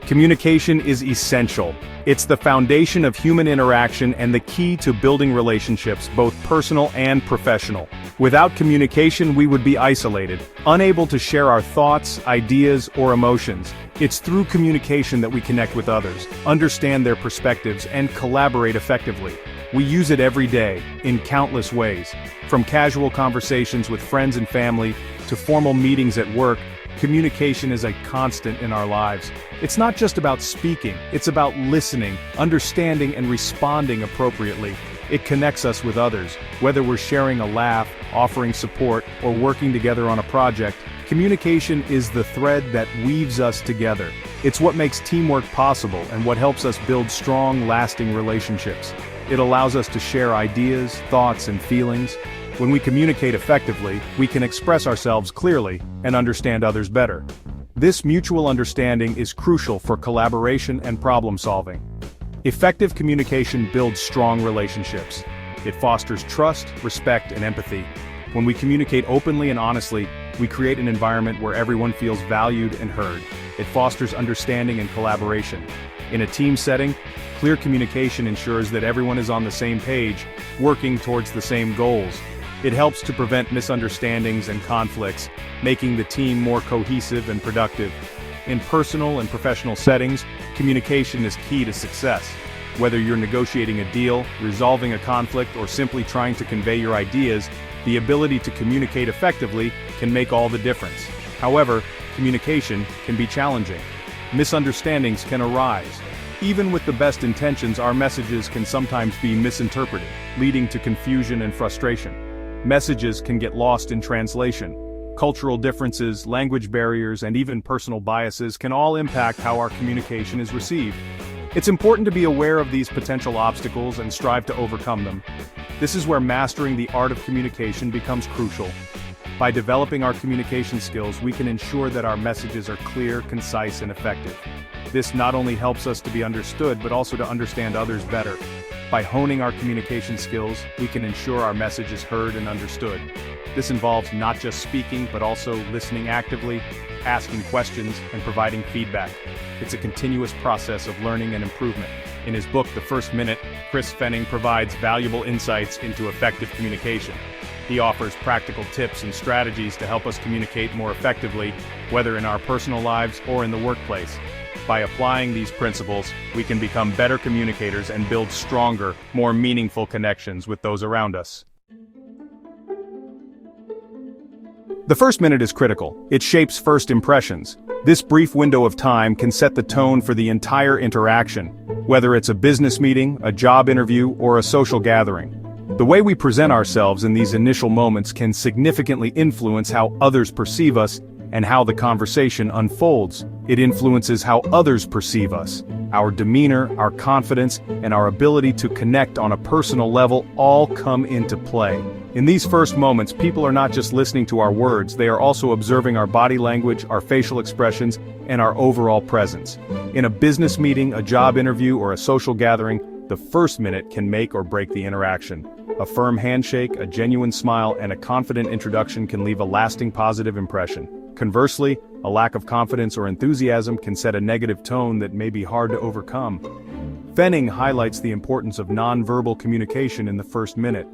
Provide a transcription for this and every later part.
Communication is essential. It's the foundation of human interaction and the key to building relationships, both personal and professional. Without communication, we would be isolated, unable to share our thoughts, ideas, or emotions. It's through communication that we connect with others, understand their perspectives, and collaborate effectively. We use it every day, in countless ways. From casual conversations with friends and family, to formal meetings at work, communication is a constant in our lives. It's not just about speaking, it's about listening, understanding, and responding appropriately. It connects us with others. Whether we're sharing a laugh, offering support, or working together on a project, communication is the thread that weaves us together. It's what makes teamwork possible and what helps us build strong, lasting relationships. It allows us to share ideas, thoughts, and feelings. When we communicate effectively, we can express ourselves clearly and understand others better. This mutual understanding is crucial for collaboration and problem solving. Effective communication builds strong relationships. It fosters trust, respect, and empathy. When we communicate openly and honestly, we create an environment where everyone feels valued and heard. It fosters understanding and collaboration. In a team setting, clear communication ensures that everyone is on the same page, working towards the same goals. It helps to prevent misunderstandings and conflicts, making the team more cohesive and productive. In personal and professional settings, communication is key to success. Whether you're negotiating a deal, resolving a conflict, or simply trying to convey your ideas, the ability to communicate effectively can make all the difference. However, communication can be challenging. Misunderstandings can arise. Even with the best intentions, our messages can sometimes be misinterpreted, leading to confusion and frustration. Messages can get lost in translation. Cultural differences, language barriers, and even personal biases can all impact how our communication is received. It's important to be aware of these potential obstacles and strive to overcome them. This is where mastering the art of communication becomes crucial. By developing our communication skills, we can ensure that our messages are clear, concise, and effective. This not only helps us to be understood, but also to understand others better. By honing our communication skills, we can ensure our message is heard and understood. This involves not just speaking, but also listening actively, asking questions, and providing feedback. It's a continuous process of learning and improvement. In his book, The First Minute, Fenning provides valuable insights into effective communication. He offers practical tips and strategies to help us communicate more effectively, whether in our personal lives or in the workplace. By applying these principles, we can become better communicators and build stronger, more meaningful connections with those around us. The first minute is critical. It shapes first impressions. This brief window of time can set the tone for the entire interaction, whether it's a business meeting, a job interview, or a social gathering. The way we present ourselves in these initial moments can significantly influence how others perceive us and how the conversation unfolds. It influences how others perceive us. Our demeanor, our confidence, and our ability to connect on a personal level all come into play. In these first moments, people are not just listening to our words, they are also observing our body language, our facial expressions, and our overall presence. In a business meeting, a job interview, or a social gathering, the first minute can make or break the interaction. A firm handshake, a genuine smile, and a confident introduction can leave a lasting positive impression. Conversely, a lack of confidence or enthusiasm can set a negative tone that may be hard to overcome. Fenning highlights the importance of nonverbal communication in the first minute.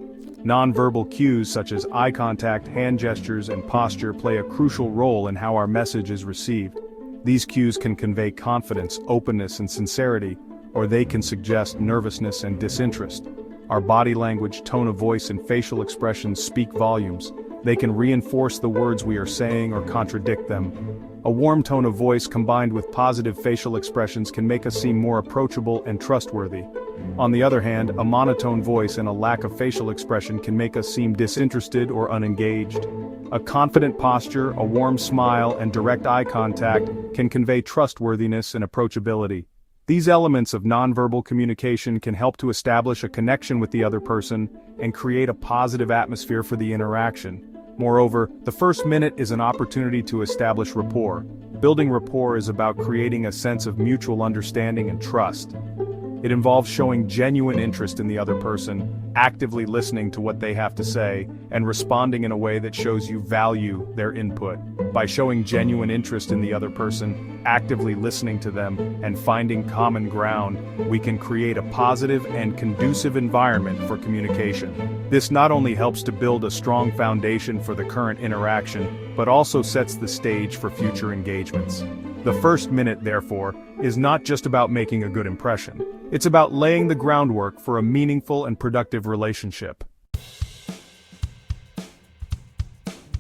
Nonverbal cues such as eye contact, hand gestures, and posture play a crucial role in how our message is received. These cues can convey confidence, openness, and sincerity, or they can suggest nervousness and disinterest. Our body language, tone of voice, and facial expressions speak volumes. They can reinforce the words we are saying or contradict them. A warm tone of voice combined with positive facial expressions can make us seem more approachable and trustworthy. On the other hand, a monotone voice and a lack of facial expression can make us seem disinterested or unengaged. A confident posture, a warm smile, and direct eye contact can convey trustworthiness and approachability. These elements of nonverbal communication can help to establish a connection with the other person and create a positive atmosphere for the interaction. Moreover, the first minute is an opportunity to establish rapport. Building rapport is about creating a sense of mutual understanding and trust. It involves showing genuine interest in the other person, actively listening to what they have to say, and responding in a way that shows you value their input. By showing genuine interest in the other person, actively listening to them, and finding common ground, we can create a positive and conducive environment for communication. This not only helps to build a strong foundation for the current interaction, but also sets the stage for future engagements. The first minute, therefore, is not just about making a good impression. It's about laying the groundwork for a meaningful and productive relationship.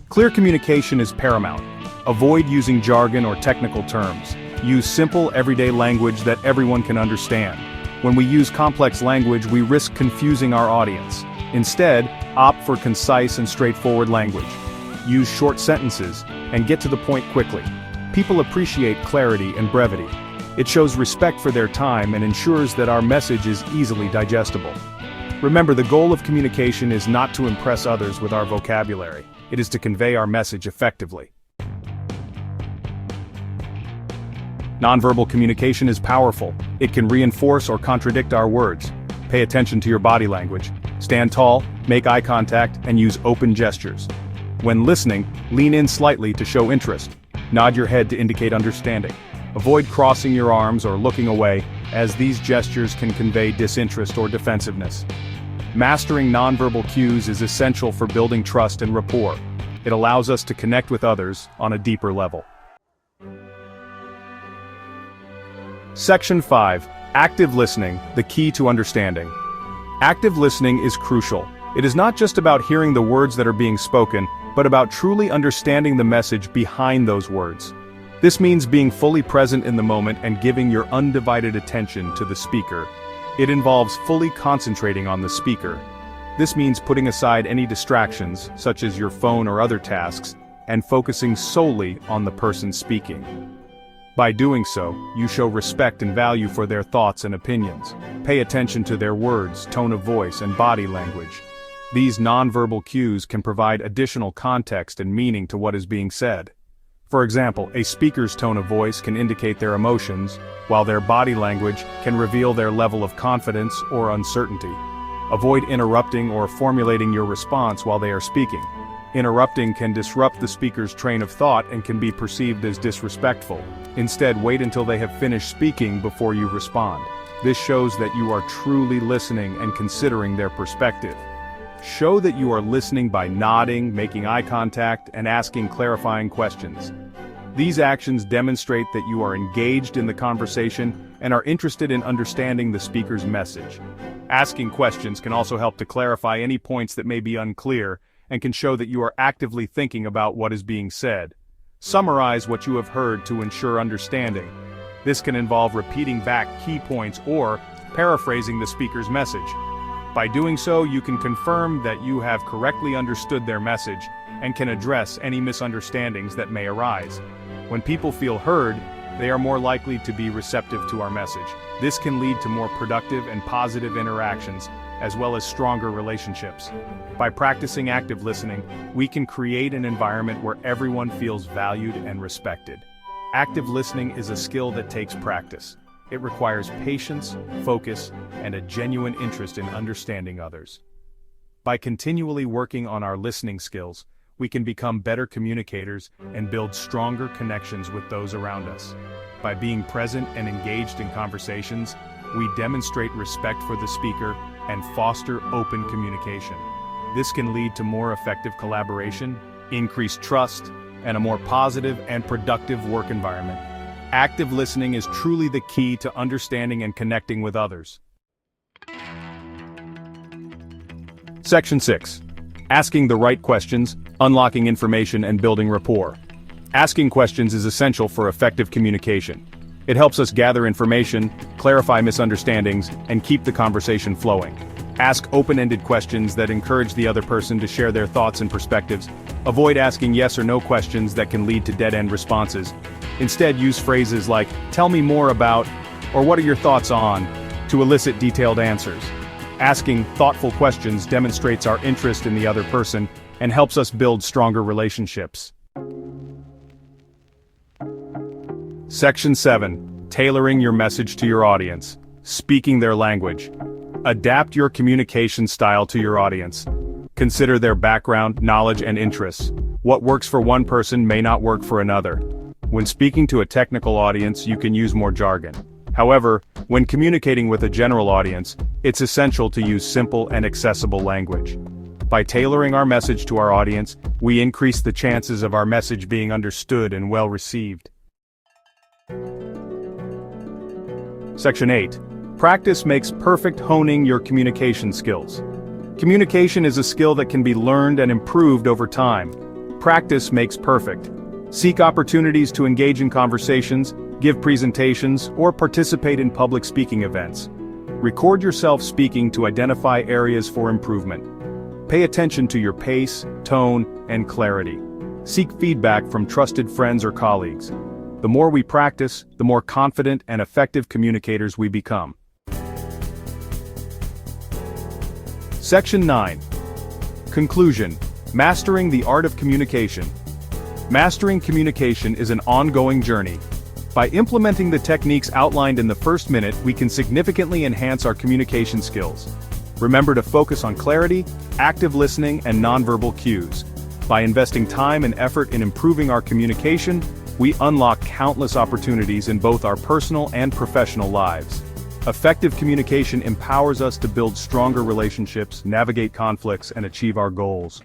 Clear communication is paramount. Avoid using jargon or technical terms. Use simple, everyday language that everyone can understand. When we use complex language, we risk confusing our audience. Instead, opt for concise and straightforward language. Use short sentences, and get to the point quickly. People appreciate clarity and brevity. It shows respect for their time and ensures that our message is easily digestible. Remember, the goal of communication is not to impress others with our vocabulary. It is to convey our message effectively. Nonverbal communication is powerful. It can reinforce or contradict our words. Pay attention to your body language. Stand tall, make eye contact, and use open gestures. When listening, lean in slightly to show interest. Nod your head to indicate understanding. Avoid crossing your arms or looking away, as these gestures can convey disinterest or defensiveness. Mastering nonverbal cues is essential for building trust and rapport. It allows us to connect with others on a deeper level. Section 5. Active listening, the key to understanding. Active listening is crucial. It is not just about hearing the words that are being spoken, but about truly understanding the message behind those words. This means being fully present in the moment and giving your undivided attention to the speaker. It involves fully concentrating on the speaker. This means putting aside any distractions, such as your phone or other tasks, and focusing solely on the person speaking. By doing so, you show respect and value for their thoughts and opinions. Pay attention to their words, tone of voice, and body language. These nonverbal cues can provide additional context and meaning to what is being said. For example, a speaker's tone of voice can indicate their emotions, while their body language can reveal their level of confidence or uncertainty. Avoid interrupting or formulating your response while they are speaking. Interrupting can disrupt the speaker's train of thought and can be perceived as disrespectful. Instead, wait until they have finished speaking before you respond. This shows that you are truly listening and considering their perspective. Show that you are listening by nodding, making eye contact, and asking clarifying questions. These actions demonstrate that you are engaged in the conversation and are interested in understanding the speaker's message. Asking questions can also help to clarify any points that may be unclear and can show that you are actively thinking about what is being said. Summarize what you have heard to ensure understanding. This can involve repeating back key points or paraphrasing the speaker's message. By doing so, you can confirm that you have correctly understood their message and can address any misunderstandings that may arise. When people feel heard, they are more likely to be receptive to our message. This can lead to more productive and positive interactions, as well as stronger relationships. By practicing active listening, we can create an environment where everyone feels valued and respected. Active listening is a skill that takes practice. It requires patience, focus, and a genuine interest in understanding others. By continually working on our listening skills, we can become better communicators and build stronger connections with those around us. By being present and engaged in conversations, we demonstrate respect for the speaker and foster open communication. This can lead to more effective collaboration, increased trust, and a more positive and productive work environment. Active listening is truly the key to understanding and connecting with others. Section 6. Asking the right questions, unlocking information, and building rapport. Asking questions is essential for effective communication. It helps us gather information, clarify misunderstandings, and keep the conversation flowing. Ask open-ended questions that encourage the other person to share their thoughts and perspectives. Avoid asking yes or no questions that can lead to dead-end responses. Instead, use phrases like, "Tell me more about," or "What are your thoughts on," to elicit detailed answers. Asking thoughtful questions demonstrates our interest in the other person and helps us build stronger relationships. Section 7. Tailoring your message to your audience. speaking their language. Adapt your communication style to your audience. Consider their background, knowledge, and interests. What works for one person may not work for another. When speaking to a technical audience, you can use more jargon. However, when communicating with a general audience, it's essential to use simple and accessible language. By tailoring our message to our audience, we increase the chances of our message being understood and well received. Section 8. Practice makes perfect. Honing your communication skills. Communication is a skill that can be learned and improved over time. Practice makes perfect. Seek opportunities to engage in conversations, give presentations, or participate in public speaking events. Record yourself speaking to identify areas for improvement. Pay attention to your pace, tone, and clarity. Seek feedback from trusted friends or colleagues. The more we practice, the more confident and effective communicators we become. Section 9. Conclusion. Mastering the art of communication. Mastering communication is an ongoing journey. By implementing the techniques outlined in the first minute, we can significantly enhance our communication skills. Remember to focus on clarity, active listening, and nonverbal cues. By investing time and effort in improving our communication, we unlock countless opportunities in both our personal and professional lives. Effective communication empowers us to build stronger relationships, navigate conflicts, and achieve our goals.